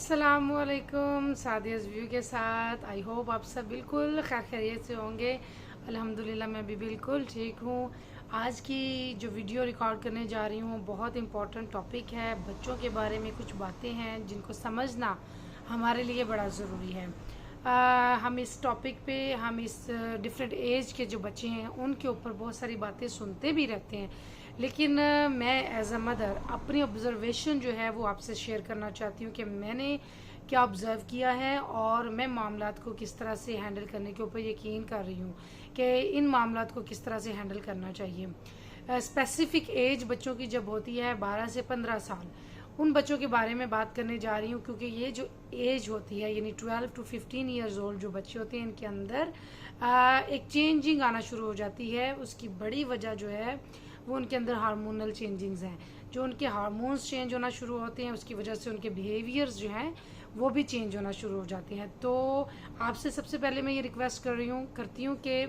अस्सलामुअलैकुम सादियाज़ व्यू के साथ। आई होप आप सब बिल्कुल खैर खैरियत से होंगे। अल्हम्दुलिल्लाह मैं भी बिल्कुल ठीक हूँ। आज की जो वीडियो रिकॉर्ड करने जा रही हूँ बहुत इम्पोर्टेंट टॉपिक है। बच्चों के बारे में कुछ बातें हैं जिनको समझना हमारे लिए बड़ा ज़रूरी है। हम इस टॉपिक पे हम इस डिफरेंट एज के जो बच्चे हैं उनके ऊपर बहुत सारी बातें सुनते भी रहते हैं, लेकिन मैं एज अ मदर अपनी ऑब्जर्वेशन जो है वो आपसे शेयर करना चाहती हूँ कि मैंने क्या ऑब्ज़र्व किया है और मैं मामलात को किस तरह से हैंडल करने के ऊपर यकीन कर रही हूँ कि इन मामलात को किस तरह से हैंडल करना चाहिए। स्पेसिफिक एज बच्चों की जब होती है 12 से 15 साल, उन बच्चों के बारे में बात करने जा रही हूँ क्योंकि ये जो एज होती है यानी 12 टू 15 ईयर्स ओल्ड जो बच्चे होते हैं इनके अंदर एक चेंजिंग आना शुरू हो जाती है। उसकी बड़ी वजह जो है वो उनके अंदर हार्मोनल चेंजिंग्स हैं। जो उनके हार्मोन्स चेंज होना शुरू होते हैं उसकी वजह से उनके बिहेवियर्स जो हैं वो भी चेंज होना शुरू हो जाते हैं। तो आपसे सबसे पहले मैं ये रिक्वेस्ट करती हूँ कि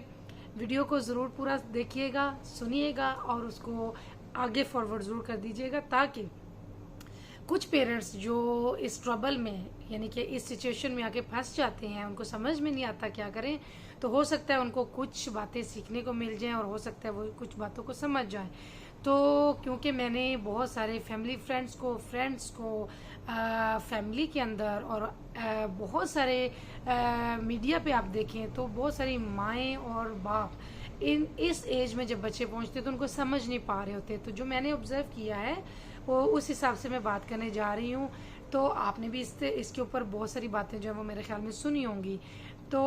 वीडियो को ज़रूर पूरा देखिएगा, सुनिएगा और उसको आगे फॉरवर्ड ज़रूर कर दीजिएगा, ताकि कुछ पेरेंट्स जो इस ट्रबल में यानी कि इस सिचुएशन में आके फंस जाते हैं, उनको समझ में नहीं आता क्या करें, तो हो सकता है उनको कुछ बातें सीखने को मिल जाएं और हो सकता है वो कुछ बातों को समझ जाएं। तो क्योंकि मैंने बहुत सारे फैमिली फ्रेंड्स को फैमिली के अंदर और बहुत सारे मीडिया पे आप देखें तो बहुत सारी माएँ और बाप इस एज में जब बच्चे पहुंचते तो उनको समझ नहीं पा रहे होते। तो जो मैंने ऑब्जर्व किया है वो उस हिसाब से मैं बात करने जा रही हूँ। तो आपने भी इसके ऊपर बहुत सारी बातें जो है वो मेरे ख्याल में सुनी होंगी। तो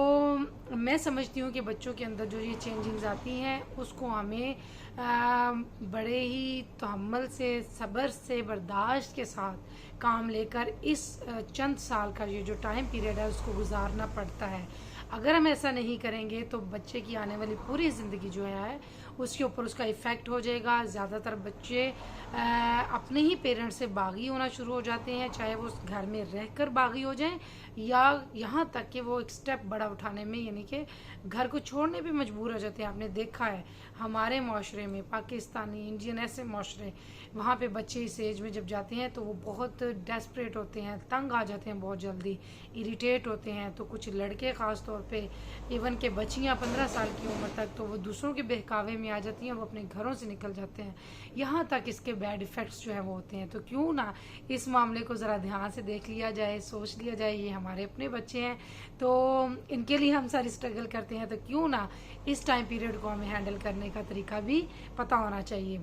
मैं समझती हूँ कि बच्चों के अंदर जो ये चेंजिंग्स आती हैं उसको हमें बड़े ही तहम्मुल से, सब्र से, बर्दाश्त के साथ काम लेकर इस चंद साल का ये जो टाइम पीरियड है उसको गुजारना पड़ता है। अगर हम ऐसा नहीं करेंगे तो बच्चे की आने वाली पूरी ज़िंदगी जो है उसके ऊपर उसका इफ़ेक्ट हो जाएगा। ज़्यादातर बच्चे अपने ही पेरेंट्स से बागी होना शुरू हो जाते हैं, चाहे वो उस घर में रहकर बागी हो जाएं या यहाँ तक कि वो एक स्टेप बड़ा उठाने में यानी कि घर को छोड़ने पे मजबूर हो जाते हैं। आपने देखा है हमारे माशरे में, पाकिस्तानी, इंडियन ऐसे माशरे, वहाँ पे बच्चे इस एज में जब जाते हैं तो वो बहुत डेस्परेट होते हैं, तंग आ जाते हैं, बहुत जल्दी इरिटेट होते हैं। तो कुछ लड़के ख़ास तौर पे इवन के बच्चियाँ 15 साल की उम्र तक तो वो दूसरों के बहकावे में आ जाती हैं, वो अपने घरों से निकल जाते हैं। यहाँ तक इसके बैड इफ़ेक्ट्स जो है वो होते हैं। तो क्यों ना इस मामले को ज़रा ध्यान से देख लिया जाए, सोच लिया जाए, ये हमारे अपने बच्चे हैं तो इनके लिए हम सारी स्ट्रगल करते हैं, तो क्यों ना इस टाइम पीरियड को हमें हैंडल करने का तरीका भी पता होना चाहिए।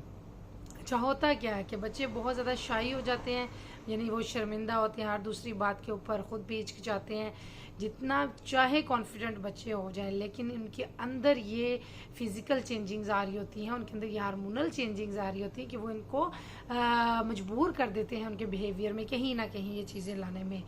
अच्छा, होता क्या है कि बच्चे बहुत ज़्यादा शाई हो जाते हैं, यानी वो शर्मिंदा होते हैं, हर दूसरी बात के ऊपर ख़ुद भी हिचकिचाते हैं। जितना चाहे कॉन्फिडेंट बच्चे हो जाएं, लेकिन उनके अंदर ये फिज़िकल चेंजिंग्स आ रही होती हैं, उनके अंदर ये हार्मोनल चेंजिंग्स आ रही होती हैं कि वो इनको मजबूर कर देते हैं उनके बिहेवियर में कहीं ना कहीं ये चीज़ें लाने में।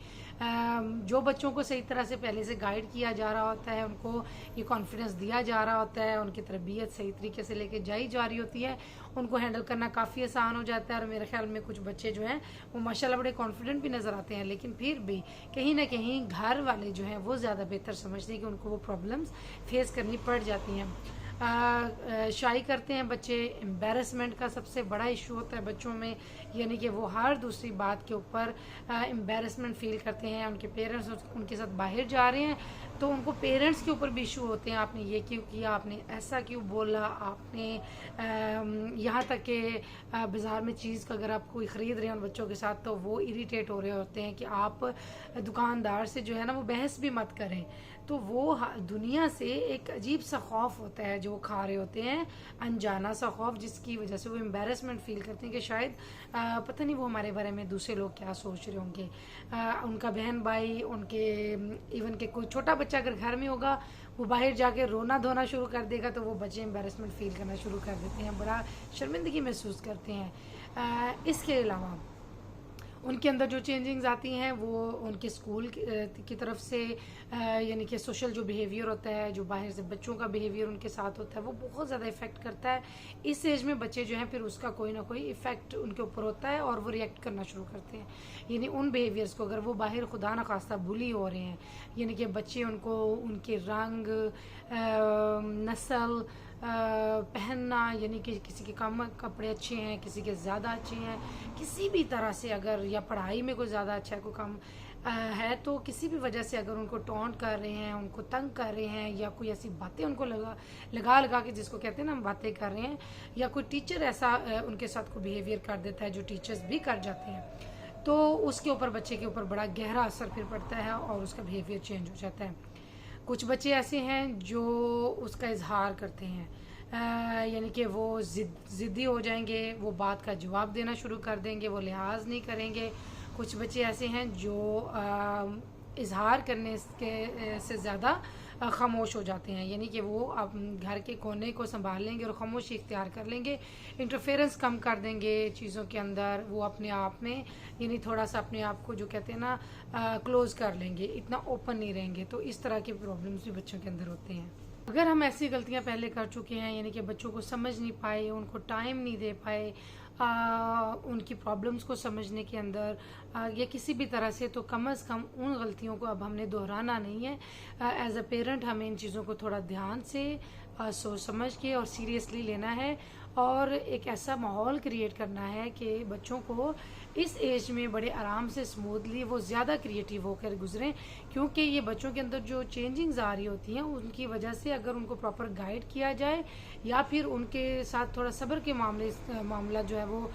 जो बच्चों को सही तरह से पहले से गाइड किया जा रहा होता है, उनको ये कॉन्फिडेंस दिया जा रहा होता है, उनकी तरबियत सही तरीके से लेके जाई जा रही होती है, उनको हैंडल करना काफ़ी आसान हो जाता है। और मेरे ख्याल में कुछ बच्चे जो हैं वो माशाल्लाह बड़े कॉन्फिडेंट भी नज़र आते हैं, लेकिन फिर भी कहीं ना कहीं घर वाले जो हैं वो ज़्यादा बेहतर समझते हैं कि उनको वो प्रॉब्लम्स फेस करनी पड़ जाती हैं। शाई करते हैं बच्चे, एम्बेरसमेंट का सबसे बड़ा इशू होता है बच्चों में, यानी कि वो हर दूसरी बात के ऊपर एम्बेरसमेंट फील करते हैं। उनके पेरेंट्स उनके साथ बाहर जा रहे हैं तो उनको पेरेंट्स के ऊपर भी इशू होते हैं, आपने ये क्यों किया, आपने ऐसा क्यों बोला, आपने यहाँ तक कि बाज़ार में चीज़ का अगर आप कोई ख़रीद रहे हैं उन बच्चों के साथ तो वो इरिटेट हो रहे होते हैं कि आप दुकानदार से जो है ना वो बहस भी मत करें। तो वो दुनिया से एक अजीब सा खौफ होता है जो वो खा रहे होते हैं, अनजाना सा खौफ, जिसकी वजह से वो एम्बेरसमेंट फील करते हैं कि शायद पता नहीं वो हमारे बारे में दूसरे लोग क्या सोच रहे होंगे। उनका बहन भाई, उनके इवन के कोई छोटा बच्चा अगर घर में होगा वो बाहर जाके रोना धोना शुरू कर देगा तो वो बच्चे एम्बेरसमेंट फील करना शुरू कर देते हैं, बड़ा शर्मिंदगी महसूस करते हैं। इसके अलावा उनके अंदर जो चेंजिंग्स आती हैं वो उनके स्कूल की तरफ से, यानी कि सोशल जो बिहेवियर होता है, जो बाहर से बच्चों का बिहेवियर उनके साथ होता है वो बहुत ज़्यादा इफ़ेक्ट करता है। इस एज में बच्चे जो हैं फिर उसका कोई ना कोई इफ़ेक्ट उनके ऊपर होता है और वो रिएक्ट करना शुरू करते हैं, यानी उन बिहेवियर्स को। अगर वो बाहर खुदा न खास्ता बुली हो रहे हैं, यानी कि बच्चे उनको उनके रंग, नस्ल, पहनना, यानी कि किसी के कम कपड़े अच्छे हैं, किसी के ज़्यादा अच्छे हैं, किसी भी तरह से अगर, या पढ़ाई में कोई ज़्यादा अच्छा है, कोई कम है, तो किसी भी वजह से अगर उनको टॉन्ट कर रहे हैं, उनको तंग कर रहे हैं, या कोई ऐसी बातें उनको लगा के, जिसको कहते हैं ना हम बातें कर रहे हैं, या कोई टीचर ऐसा उनके साथ कोई बिहेवियर कर देता है जो टीचर्स भी कर जाते हैं, तो उसके ऊपर बच्चे के ऊपर बड़ा गहरा असर फिर पड़ता है और उसका बिहेवियर चेंज हो जाता है। कुछ बच्चे ऐसे हैं जो उसका इजहार करते हैं, यानी कि वो ज़िद्दी हो जाएंगे, वो बात का जवाब देना शुरू कर देंगे, वो लिहाज नहीं करेंगे। कुछ बच्चे ऐसे हैं जो इजहार करने से ज़्यादा खामोश हो जाते हैं, यानी कि वो अब घर के कोने को संभाल लेंगे और खामोशी इख्तियार कर लेंगे, इंटरफेरेंस कम कर देंगे चीज़ों के अंदर, वो अपने आप में यानी थोड़ा सा अपने आप को जो कहते हैं ना क्लोज़ कर लेंगे, इतना ओपन नहीं रहेंगे। तो इस तरह के प्रॉब्लम्स भी बच्चों के अंदर होते हैं। अगर हम ऐसी गलतियां पहले कर चुके हैं, यानी कि बच्चों को समझ नहीं पाए, उनको टाइम नहीं दे पाए उनकी प्रॉब्लम्स को समझने के अंदर या किसी भी तरह से, तो कम से कम उन गलतियों को अब हमने दोहराना नहीं है। एज अ पेरेंट हमें इन चीज़ों को थोड़ा ध्यान से सोच समझ के और सीरियसली लेना है, और एक ऐसा माहौल क्रिएट करना है कि बच्चों को इस एज में बड़े आराम से स्मूथली वो ज़्यादा क्रिएटिव होकर गुजरें, क्योंकि ये बच्चों के अंदर जो चेंजिंग्स आ रही होती हैं उनकी वजह से अगर उनको प्रॉपर गाइड किया जाए, या फिर उनके साथ थोड़ा सब्र के मामला जो है वो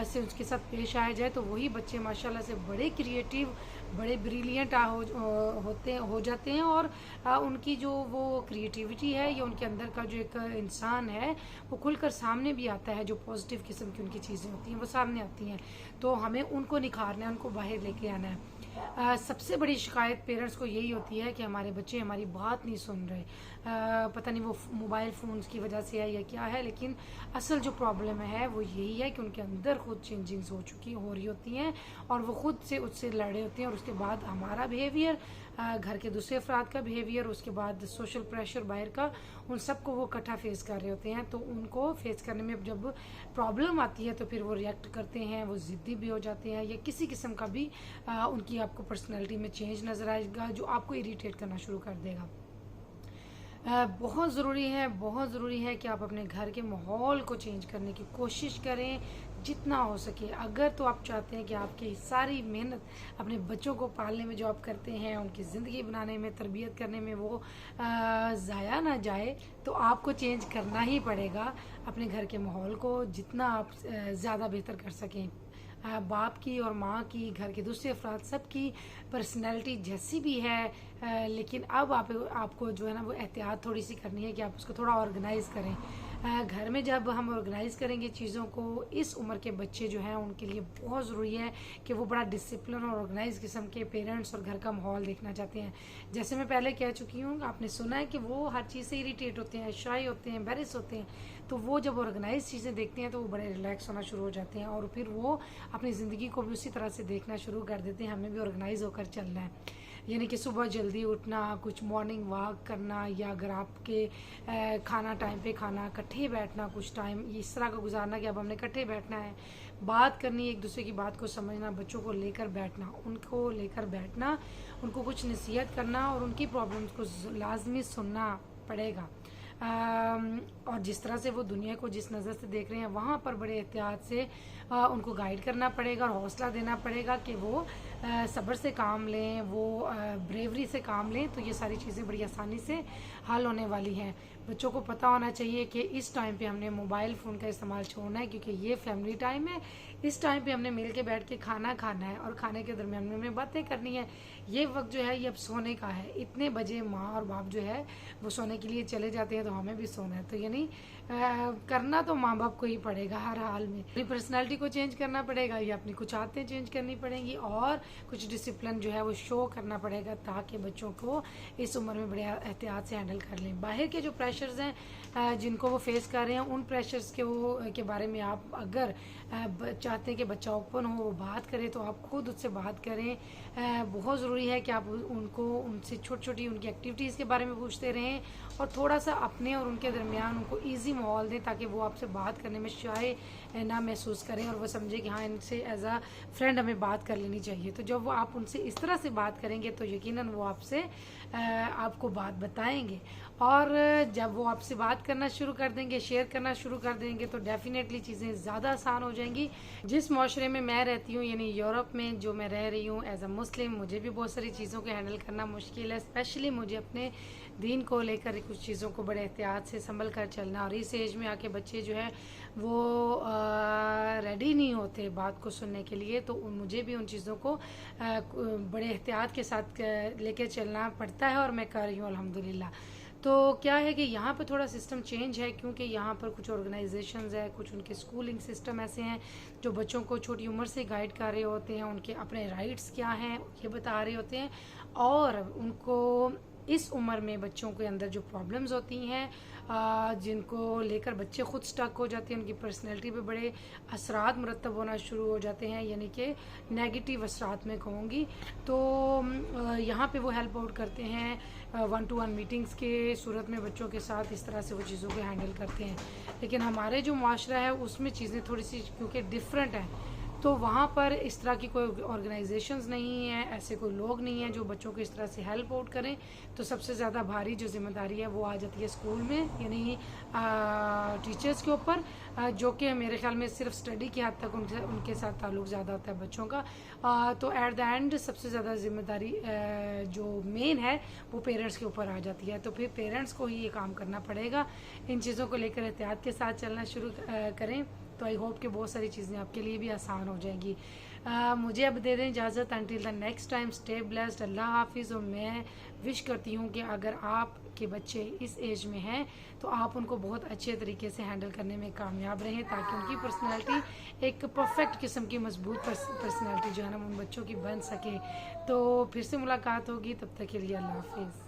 से उसके साथ पेश आया जाए, तो वही बच्चे माशाल्लाह से बड़े क्रिएटिव, बड़े ब्रिलियंट हो जाते हैं, और उनकी जो वो क्रिएटिविटी है या उनके अंदर का जो एक इंसान है वो खुलकर सामने भी आता है, जो पॉजिटिव किस्म की उनकी चीज़ें होती हैं वो सामने आती हैं। तो हमें उनको निखारना है, उनको बाहर लेके आना है। सबसे बड़ी शिकायत पेरेंट्स को यही होती है कि हमारे बच्चे हमारी बात नहीं सुन रहे, पता नहीं वो मोबाइल फ़ोन्स की वजह से है या क्या है, लेकिन असल जो प्रॉब्लम है वो यही है कि उनके अंदर खुद चेंजिंग्स हो रही होती हैं, और वो खुद से उससे लड़े होते हैं, और उसके बाद हमारा बिहेवियर, घर के दूसरे अफराद का बिहेवियर, उसके बाद सोशल प्रेशर बाहर का, उन सबको वो इकट्ठा फेस कर रहे होते हैं। तो उनको फेस करने में जब प्रॉब्लम आती है तो फिर वो रिएक्ट करते हैं, वो ज़िद्दी भी हो जाते हैं, या किसी किस्म का भी उनकी आपको पर्सनैलिटी में चेंज नज़र आएगा जो आपको इरिटेट करना शुरू कर देगा। बहुत ज़रूरी है कि आप अपने घर के माहौल को चेंज करने की कोशिश करें जितना हो सके। अगर तो आप चाहते हैं कि आपकी सारी मेहनत अपने बच्चों को पालने में जो आप करते हैं, उनकी ज़िंदगी बनाने में, तरबियत करने में वो ज़ाया ना जाए, तो आपको चेंज करना ही पड़ेगा अपने घर के माहौल को जितना आप ज़्यादा बेहतर कर सकें। बाप की और माँ की, घर के दूसरे अफराद सब की पर्सनैलिटी जैसी भी है, लेकिन अब आपको जो है ना वो एहतियात थोड़ी सी करनी है कि आप उसको थोड़ा ऑर्गेनाइज़ करें। घर में जब हम ऑर्गेनाइज़ करेंगे चीज़ों को, इस उम्र के बच्चे जो हैं उनके लिए बहुत ज़रूरी है कि वो बड़ा डिसिप्लिन और ऑर्गेनाइज किस्म के पेरेंट्स और घर का माहौल देखना चाहते हैं। जैसे मैं पहले कह चुकी हूँ, आपने सुना है कि वो हर चीज़ से इरिटेट होते हैं, शाई होते हैं, एम्बैरेस होते हैं, तो वो जब ऑर्गेनाइज चीज़ें देखते हैं तो वो बड़े रिलैक्स होना शुरू हो जाते हैं, और फिर वो अपनी ज़िंदगी को भी उसी तरह से देखना शुरू कर देते हैं। हमें भी ऑर्गेनाइज होकर चलना है, यानी कि सुबह जल्दी उठना, कुछ मॉर्निंग वॉक करना, या अगर आपके खाना टाइम पे खाना, इकट्ठे बैठना, कुछ टाइम इस तरह का गुजारना कि अब हमने इकट्ठे बैठना है, बात करनी, एक दूसरे की बात को समझना, बच्चों को लेकर बैठना, उनको कुछ नसीहत करना, और उनकी प्रॉब्लम्स को लाजमी सुनना पड़ेगा। और जिस तरह से वो दुनिया को जिस नज़र से देख रहे हैं वहाँ पर बड़े एहतियात से उनको गाइड करना पड़ेगा, और हौसला देना पड़ेगा कि वो सब्र से काम लें, वो ब्रेवरी से काम लें, तो ये सारी चीज़ें बड़ी आसानी से हल होने वाली हैं। बच्चों को पता होना चाहिए कि इस टाइम पे हमने मोबाइल फ़ोन का इस्तेमाल छोड़ना है, क्योंकि ये फैमिली टाइम है, इस टाइम पे हमने मिल के बैठ के खाना खाना है, और खाने के दरमियान में हमने बातें करनी है। ये वक्त जो है ये अब सोने का है, इतने बजे माँ और बाप जो है वो सोने के लिए चले जाते हैं, तो हमें भी सोना है। तो यानी करना तो माँ बाप को ही पड़ेगा हर हाल में। अपनी पर्सनालिटी को चेंज करना पड़ेगा, या अपनी कुछ आदतें चेंज करनी पड़ेंगी, और कुछ डिसिप्लिन जो है वो शो करना पड़ेगा, ताकि बच्चों को इस उम्र में बड़े एहतियात से हैंडल कर लें। बाहर के जो प्रेशर्स हैं जिनको वो फेस कर रहे हैं, उन प्रेशर्स के बारे में आप अगर चाहते हैं कि बच्चा ओपन हो, वो बात करे, तो आप खुद उससे बात करें। बहुत ज़रूरी है कि आप उनसे छोटी छोटी उनकी एक्टिविटीज़ के बारे में पूछते रहें, और थोड़ा सा अपने और उनके दरमियान उनको ईजी माहौल दें, ताकि वो आपसे बात करने में शाय ना महसूस करें, और वो समझे कि हाँ, इनसे एज अ फ्रेंड हमें बात कर लेनी चाहिए। तो जब वो आप उनसे इस तरह से बात करेंगे तो यकीनन वो आपको बात बताएंगे, और जब वो आपसे बात करना शुरू कर देंगे, शेयर करना शुरू कर देंगे, तो डेफिनेटली चीज़ें ज़्यादा आसान हो जाएंगी। जिस माशरे में मैं रहती हूँ, यानी यूरोप में जो मैं रह रही हूँ एज अ मुस्लिम, मुझे भी बहुत सारी चीज़ों को हैंडल करना मुश्किल है। स्पेशली मुझे अपने दीन को लेकर कुछ चीज़ों को बड़े एहतियात से संभल कर चलना, और इस एज में आके बच्चे जो है वो रेडी नहीं होते बात को सुनने के लिए, तो मुझे भी उन चीज़ों को बड़े एहतियात के साथ लेकर चलना पड़ता है, और मैं कर रही हूँ अल्हम्दुलिल्लाह। तो क्या है कि यहाँ पर थोड़ा सिस्टम चेंज है, क्योंकि यहाँ पर कुछ ऑर्गेनाइजेशंस है, कुछ उनके स्कूलिंग सिस्टम ऐसे हैं जो बच्चों को छोटी उम्र से गाइड कर रहे होते हैं, उनके अपने राइट्स क्या हैं ये बता रहे होते हैं, और उनको इस उम्र में बच्चों के अंदर जो प्रॉब्लम्स होती हैं जिनको लेकर बच्चे खुद स्टक हो जाते हैं, उनकी पर्सनैलिटी पे बड़े असरात मुरतब होना शुरू हो जाते हैं, यानी कि नेगेटिव असरात में कहूँगी। तो यहाँ पे वो हेल्प आउट करते हैं 1-to-1 मीटिंग्स के सूरत में बच्चों के साथ, इस तरह से वो चीज़ों को हैंडल करते हैं। लेकिन हमारे जो माशरा है उसमें चीज़ें थोड़ी सी क्योंकि डिफरेंट हैं, तो वहाँ पर इस तरह की कोई ऑर्गेनाइजेशंस नहीं है, ऐसे कोई लोग नहीं हैं जो बच्चों को इस तरह से हेल्प आउट करें। तो सबसे ज़्यादा भारी जो जिम्मेदारी है वो आ जाती है स्कूल में, यानी टीचर्स के ऊपर, जो कि मेरे ख्याल में सिर्फ स्टडी की हद तक उनके साथ ताल्लुक़ ज़्यादा होता है बच्चों का। तो एट द एंड सबसे ज़्यादा जिम्मेदारी जो मेन है वो पेरेंट्स के ऊपर आ जाती है। तो फिर पेरेंट्स को ही ये काम करना पड़ेगा, इन चीज़ों को लेकर एहतियात के साथ चलना शुरू करें, तो आई होप कि बहुत सारी चीज़ें आपके लिए भी आसान हो जाएंगी। मुझे अब दे दें इजाज़त, until the next time stay blessed, अल्लाह हाफिज़। और मैं विश करती हूँ कि अगर आपके बच्चे इस एज में हैं तो आप उनको बहुत अच्छे तरीके से हैंडल करने में कामयाब रहें, ताकि उनकी पर्सनैलिटी एक परफेक्ट किस्म की मजबूत पर्सनैलिटी जो है ना उन बच्चों की बन सके। तो फिर से मुलाकात होगी, तब तक के लिए अल्लाह हाफिज़।